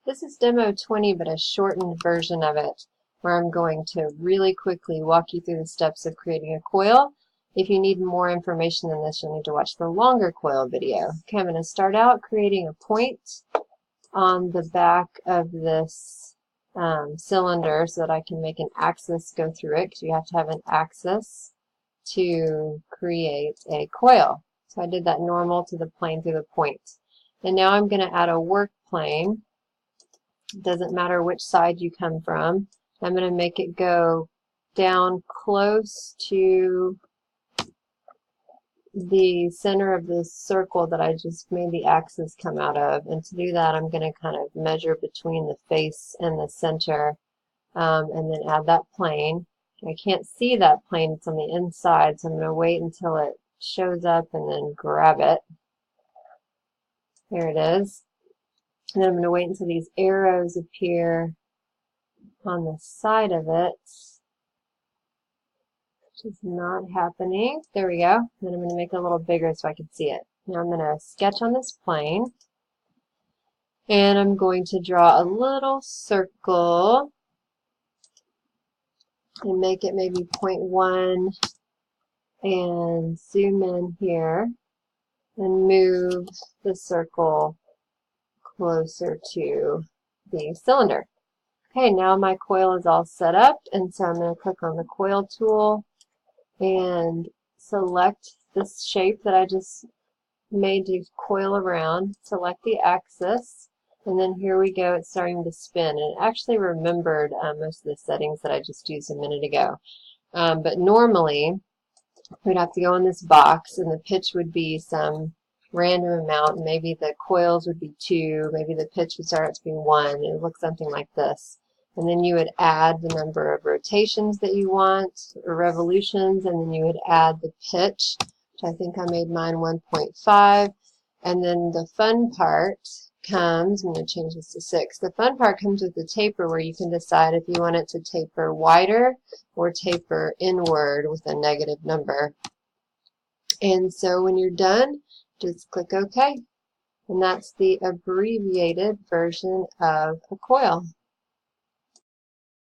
This is demo 20, but a shortened version of it, where I'm going to really quickly walk you through the steps of creating a coil. If you need more information than this, you'll need to watch the longer coil video. Okay, I'm going to start out creating a point on the back of this cylinder so that I can make an axis go through it, because you have to have an axis to create a coil. So I did that normal to the plane through the point. And now I'm going to add a work plane. It doesn't matter which side you come from. I'm going to make it go down close to the center of this circle that I just made the axis come out of. And to do that, I'm going to kind of measure between the face and the center, and then add that plane. I can't see that plane, it's on the inside, so I'm going to wait until it shows up and then grab it. Here it is. And then I'm going to wait until these arrows appear on the side of it, which is not happening. There we go. Then I'm going to make it a little bigger so I can see it. Now I'm going to sketch on this plane, and I'm going to draw a little circle and make it maybe 0.1 and zoom in here and move the circle closer to the cylinder. Okay, now my coil is all set up, and so I'm going to click on the coil tool and select this shape that I just made to coil around, select the axis, and then here we go, it's starting to spin. And it actually remembered most of the settings that I just used a minute ago. But normally, we'd have to go in this box, and the pitch would be some random amount. Maybe the coils would be 2, maybe the pitch would start out to be 1. It would look something like this. And then you would add the number of rotations that you want, or revolutions, and then you would add the pitch, which I think I made mine 1.5. And then the fun part comes, I'm going to change this to 6. The fun part comes with the taper, where you can decide if you want it to taper wider or taper inward with a negative number. And so when you're done, just click OK. And that's the abbreviated version of a coil.